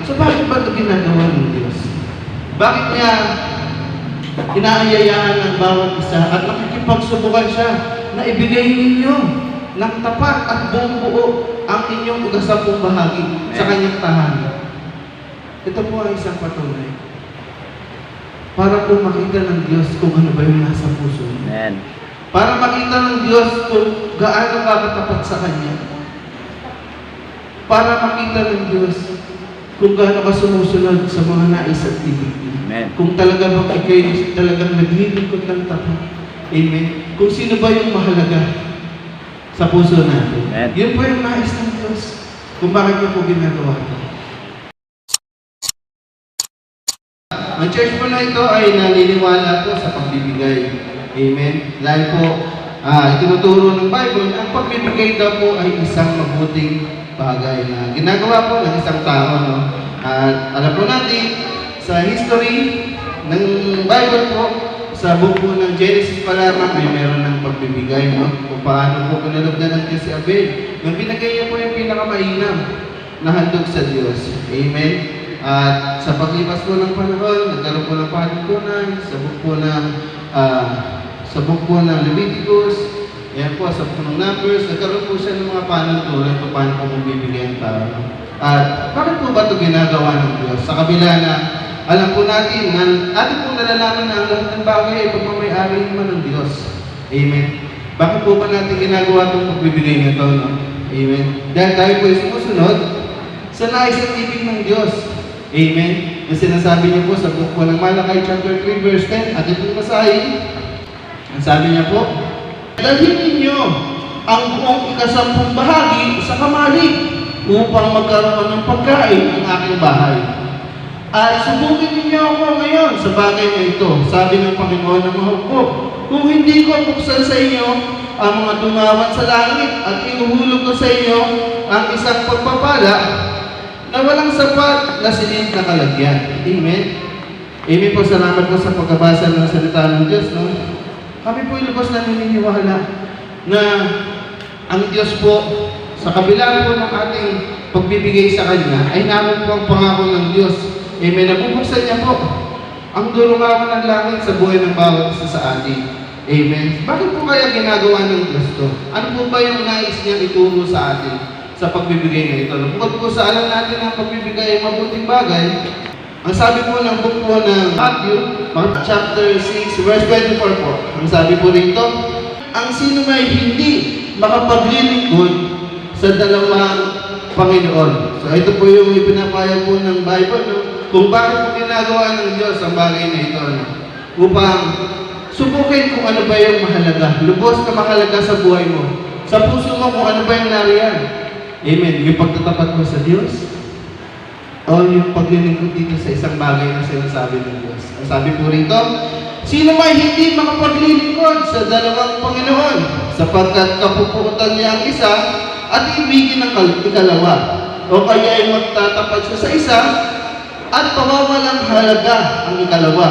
So bakit ba ito ginagawa ng Diyos? Bakit niya inaanyayahan ng bawat isa at nakikipagsubukan siya na ibigay ninyo ng tapat at buong buo ang inyong ugasampung bahagi sa kanyang tahanan? Ito po ay isang patunay para po makita ng Diyos kung ano ba yung nasa puso niya. Amen. Para makita ng Diyos kung gaano ka katapat sa Kanya. Para makita ng Diyos kung gaano ka sumusunod sa mga nais at ibig niya. Amen. Kung talaga bang ikay talagang naglilingkod ng tapat. Amen. Kung sino ba yung mahalaga sa puso natin. Amen. Yun po yung nais ng Diyos. Kung bakit niyo po ginagawa ito. Ang church po na ito ay naniniwala po sa pagbibigay. Amen. Dahil po, itinuturo ng Bible, ang pagbibigay daw po ay isang mabuting bagay na ginagawa po ng isang tao. No? At alam po natin, sa history ng Bible po, sa book po ng Genesis pa lamang ay meron ng pagbibigay. No? Kung paano po pinalagdan ng Diyos si Abel. Nung binigay niya po yung pinakamainam na handog sa Diyos. Amen. At sa paglipas po ng panahon, nagkaroon po ng panuntunan sa book po ng Leviticus, ayan po, sa book ng Numbers, nagkaroon po siya ng mga panuntunan kung paano po magbibigay ang tao. At bakit po ba ito ginagawa ng Diyos? Sa kabila na alam po natin na atin po nalalaman na ang lahat ng bagay ay pagmamayari naman ng Diyos. Amen. Bakit po ba natin ginagawa itong pagbibigay nito? No? Amen. Dahil tayo po ay sumusunod sa nais at ibig ng Diyos. Amen. Yung sinasabi niya po sa book po ng Malakay chapter 3 verse 10, at itong masahin, ang sabi niya po, dalhin ninyo ang buong ikasampung bahagi sa kamalig upang magkaroon ng pagkain ang aking bahay. At subukin ninyo ako ngayon sa bagay na ito, sabi ng Panginoon ng mga hukbo. Kung hindi ko buksan sa inyo ang mga tungawan sa langit at inuhulog ko sa inyo ang isang pagpapala na walang sapat na silid na kalagyan. Amen. Amen po, salamat po sa pagkabasa ng salita ng Diyos. No? Kami po ilubos na naniniwala na ang Diyos po, sa kabila po ng ating pagbibigay sa Kanya, ay namin po ang pangako ng Diyos. Amen. Nabubuksan niya po ang durungawan ng langit sa buhay ng bawat isa sa atin. Amen. Bakit po kaya ginagawa ng Diyos to? Ano po ba yung nais niya ituro sa atin sa pagbibigay na ito? Bukod po sa alam natin ang pagbibigay ay mabuting bagay, ang sabi po ng book po ng Matthew, chapter 6, verse 24 po, ang sabi po rito, ang sino may hindi makapaglilingkod sa dalawang Panginoon. So ito po yung ipinapayag po ng Bible, no? Kung bakit po ginagawa ng Diyos ang bagay na ito, no? Upang subukin kung ano ba yung mahalaga, lubos na mahalaga sa buhay mo, sa puso mo kung ano ba yung nariyan. Amen. Yung pagtatapat mo sa Diyos o yung paglilingkod dito sa isang bagay na sinasabi ng Diyos. Ang sabi po rito, sino may hindi makapaglilingkod sa dalawang Panginoon sapagkat kapupukutan niya ang isa at ibigin ang ikalawa o kaya ay magtatapat siya sa isa at pawawalang halaga ang ikalawa.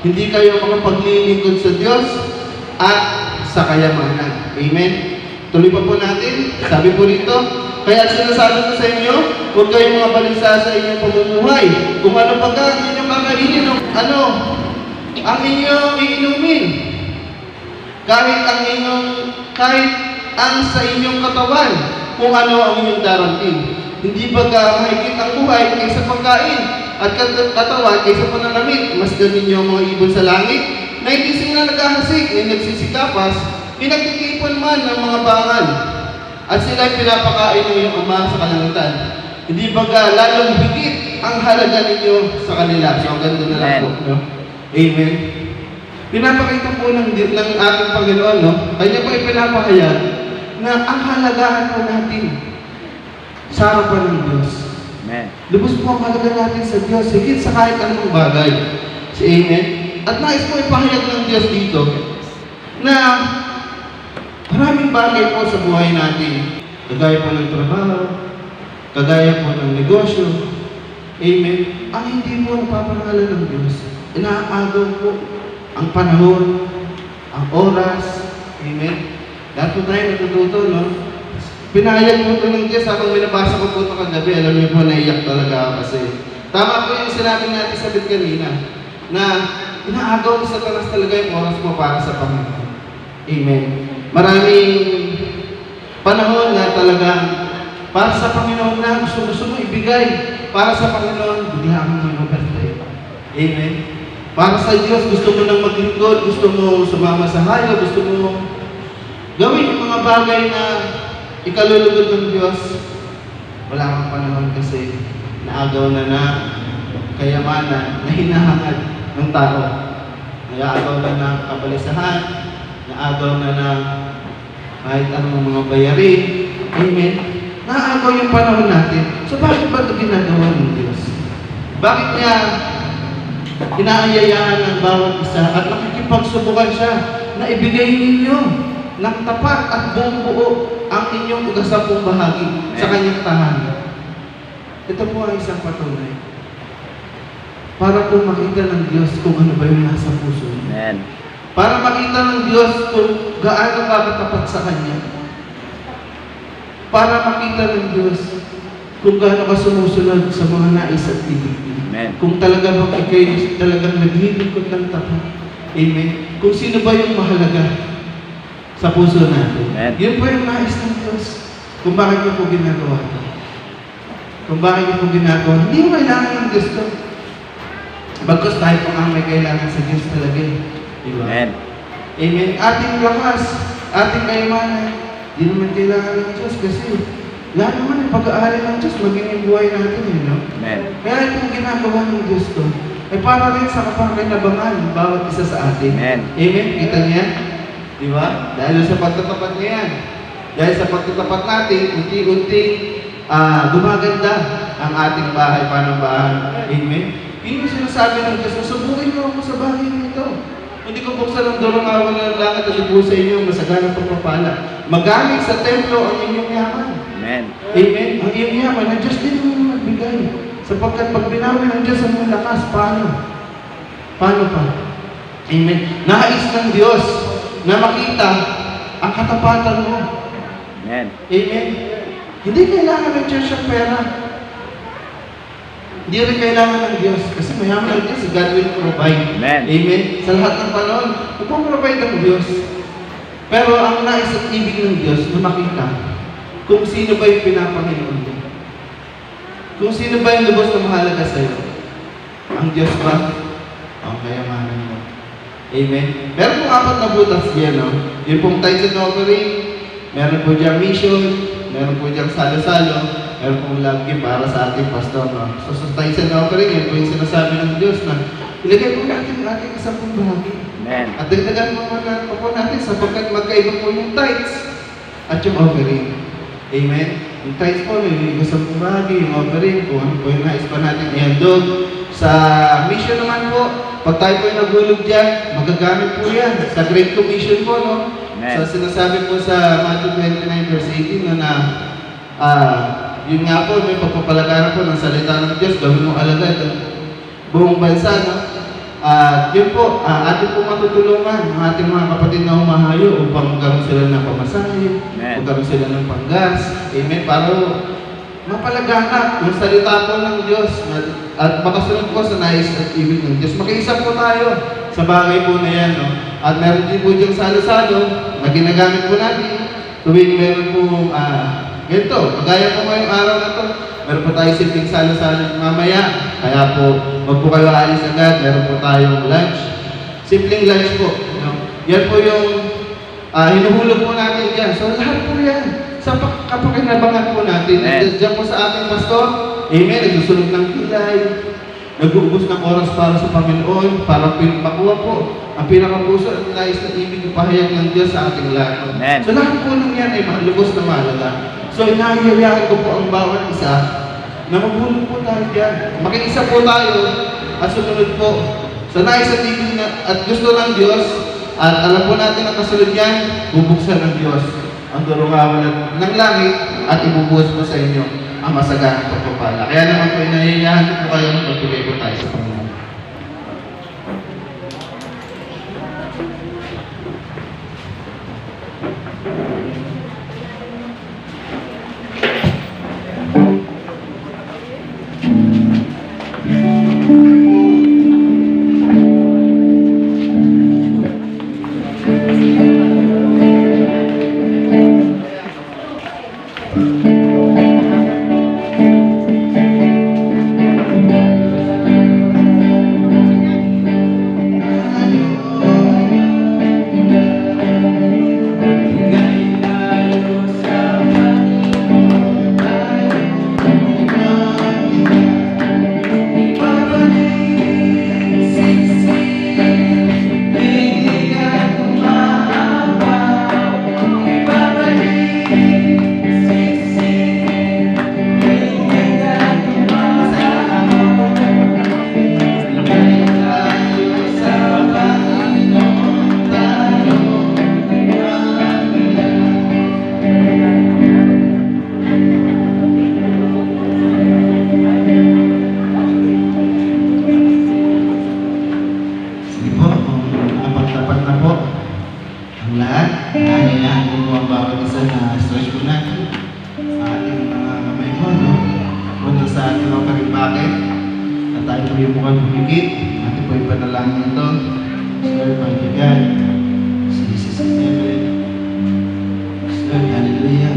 Hindi kayo makapaglilingkod sa Diyos at sa kayamanan. Amen. Tuloy pa po natin. Sabi po rito, kaya sinasabi ko sa inyo, huwag kayong mga balisa sa inyong pamumuhay. Kung ano pa ka, ang inyong kakainin, ang inyong iinumin. Kahit ang sa inyong katawan, kung ano ang inyong darating. Hindi ba mahigit ang buhay kaysa pagkain at katawan kaysa pananamit? Mas ganin niyo ang mga ibon sa langit na hindi sila naghahasik, na nagsisikapas, pinagtitipon man ng mga bangal. At sila'y pinapakain ng iyong Ama sa kalangitan. Hindi ba lalong higit ang halaga ninyo sa kanila? So, ang ganda na lang po. No? Amen. Pinapakita po ng ating Panginoon, no? Kanya po ipinapahayag na ang halagahan po natin sa harapan ng Diyos. Amen. Lubos po ang halaga natin sa Diyos, higit sa kahit anong bagay. Amen. At nais po ipahayag ng Diyos dito na maraming bagay po sa buhay natin. Kagaya po ng trabaho, kagaya po ng negosyo. Amen. Ang hindi po napapangalan ng Diyos. Inaagaw po ang panahon, ang oras. Amen. Lahat po tayo natututo, no? Pinahayag po ito ng Diyos habang binabasa ko po ito kagabi. Alam niyo po, naiyak talaga ako kasi tama po yung sinabi natin sa bit kanina na inaagaw ni Satanas talaga yung oras mo para sa Panginoon. Amen. Maraming panahon na talagang para sa Panginoon na gusto mo ibigay. Para sa Panginoon, bigla kang mag-overtake. Amen. Para sa Diyos, gusto mo nang maglingkod, gusto mo sumama sa hayo, gusto mo gawin yung mga bagay na ikalulugod ng Diyos. Wala kang panahon kasi naagaw na kayamanan na hinahangad ng tao. Naagaw na ng kabalisahan, naagaw na kahit anong mga bayarin. Amen. Naagaw yung panahon natin. So bakit ba ito ginagawa ng Diyos? Bakit niya inaanyayahan ng bawat isa at nakikipagsubukan siya na ibigay ninyo ng tapat at buong buo ang inyong ugasampung bahagi sa kanyang tahanan? Ito po ang isang patunay. Para po makita ng Diyos kung ano ba yung nasa puso niya. Amen. Para makita ng Diyos kung gaano ka katapat sa Kanya. Para makita ng Diyos kung gaano ka sumusunod sa mga nais at ibig niya. Amen. Kung talaga bang ikay talagang naglilingkod ng tapat. Amen. Kung sino ba yung mahalaga sa puso natin. Amen. Yun po yung nais ng Diyos. Kung bakit niyo po ginagawa ito. Kung bakit niyo po ginagawa, hindi mo kailangan ng Diyos to. Bagkus tayo po ang may kailangan sa Diyos talaga. Diba? Amen. Amen. Ating lakas, ating kayamanan, di naman kailangan ng Diyos kasi lahat naman yung pag-aari ng Diyos, maging yung buhay natin, you know? Amen. Kaya itong ginagawa ng Diyos to, ay para rin sa kapakinabangan ng bawat isa sa atin. Amen. Amen. Kita niya? Di ba? Dahil sa pagtatapat niya yan. Dahil sa pagtatapat natin, unti-unting gumaganda ang ating bahay, panambahan. Amen. Yun yung sinasabi ng Diyos, subukin niyo ako sa bahay nito. Hindi ko buksan ang durong awan ng langit at ibu sa inyo, masaganang pagpapala. Magaling sa templo ang inyong yaman. Amen. Amen. Ang iyong yaman, ang Diyos din mo magbigay. Sapagkat pag binawi ng Diyos ang lakas, paano? Paano pa? Amen. Nais ng Diyos na makita ang katapatan mo. Amen. Amen. Hindi kailangan ng Diyos yung pera. Hindi rin kailangan ng Diyos. Kasi mayaman ng Diyos, God will provide. Amen. Amen. Sa lahat ng panahon, provide ang Diyos. Pero ang nais at ibig ng Diyos na makita kung sino ba yung pinapanginoon mo. Kung sino ba yung lubos na mahalaga sa'yo. Ang Diyos ba? Ang kayamanan mo. Amen. Meron pong 4 na butas diyan, no? Yung pong tithes and offering, meron po diyang mission, meron po diyang salo-salo, meron pong love gift para sa ating pastor, no? So sa tithes and offering, yun po yung sinasabi ng Diyos na ilagay po natin ang ating isang bahagi. Amen. At dagdagan po natin sapagkat magkaiba po yung tithes at yung offering. Amen. Yung tithes po, may isang bahagi, yung offering po, ano po yung nais pa natin ihandog. Sa mission naman po, pag tayo po yung naghulog dyan, magagamit po yan. Sa Great Commission po, no? Amen. So sinasabi po sa Matthew 29 verse 18 na yun nga po, may pagpapalagaran po ng salita ng Diyos, gawin mo alagad ang buong bansa, no? Yun po, atin po matutulungan ang ating mga kapatid na humahayo upang magkaroon sila ng pamasahe, magkaroon sila ng panggas, amen, para mapalaganap yung salita po ng Diyos at makasunod po sa nais at ibig ng Diyos. Makiisa po tayo sa bagay po na yan, no? At meron din po diyang salo-salo na ginagamit po natin tuwing meron po ganito, magaya po ngayong araw na to, meron po tayo simpleng salo-salo mamaya, kaya po wag po kayo alis agad, meron po tayong lunch, simpleng lunch po, no? Yan po yung hinuhulog po natin dyan. So lahat po yan sa kapakinabangan po natin. Diyan po sa ating pastor, amen, nagsusunod ng kilay, nag-uubos ng oras para sa Panginoon, para makuha po ang pinakapuso at nais na ibig pahayag ng Diyos sa ating lahat. Amen. So lahat po ng yan ay lubos na mahalaga. So inahiyayahan ko po ang bawat isa na maghulog po tayo dyan. Makiisa po tayo at sumunod po sa nais at ibig at gusto ng Diyos at alam po natin ang kasunod yan, bubuksan ng Diyos ang durungawan ng langit at ibubuhos po sa inyo ang masaganang pagpapala. Kaya naman po inahiyayahan ko po kayo magbigay po tayo sa Panginoon. tayo po yung mukhang humigit. Natin po yung panalangin ito. Lord, Father God, si Jesus in heaven. Lord, hallelujah.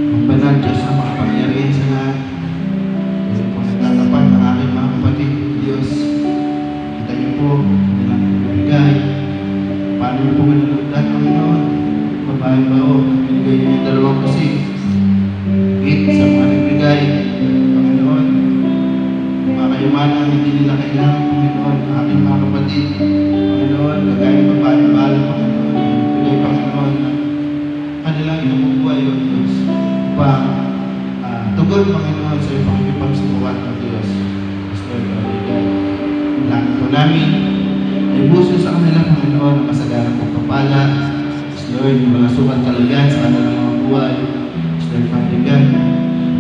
Ang banal Diyos na makapangyarihan sa lahat. Ngayon po nagtatapat ang aking mga kapatid, Diyos. Kita niyo po, nilang ibigay. Paano niyo po manalagdan, Panginoon? Babae ba o binigay niyo yung dalawang kasing? Hit sa mga nagbigay, Panginoon. Mga kayamanan, hindi nila kailangan, Panginoon. Aking mga kapatid, Panginoon, kagaya babae bala, Panginoon. Bigay, Panginoon, na kanilang inamubuhay, O Diyos. Upang tugon, Panginoon, sa iyong pakikipagsubukan, O Diyos. Lord, Panginoon, langit po namin. Ibuso sa kanila, Panginoon, ang masagarang pagpapala. Lord, yung mga sukat kalagayan sa kanilang mga buhay. Lord, Panginoon,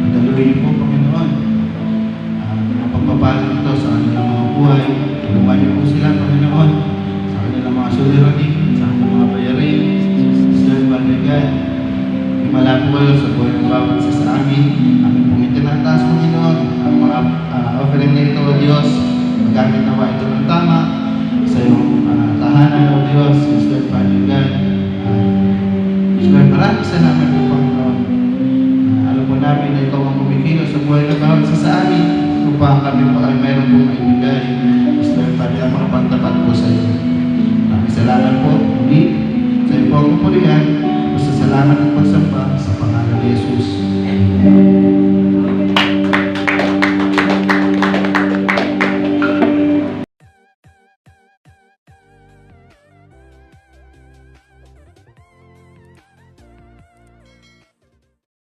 padaluhin po, Panginoon, ang pagpapala nito sa kanilang mga buhay. Tulungan niyo po sila, Panginoon, sa kanilang mga sulirani, sa kanilang mga bayarin. Lord, Panginoon, himala po kayo sa buhay ng bawat isa sa amin. Amin pong itinataas, Panginoon, ang mga offering na ito, O Diyos. Magamit nawa ito ng tama sa iyong tahanan, O Diyos. Lord, Panginoon, Lord, maraming salamat po, Panginoon. Alam po namin na ikaw ang kumikilos sa buhay ng bawat isa sa amin upang kami po ay mayroon pong maibigay. Lord, Panginoon, mga pagtapat po sa iyo. Maraming salamat po. Muli, sa iyo po ang pupurihan. Basta salamat at pagsamba sa pangalan ni Jesus.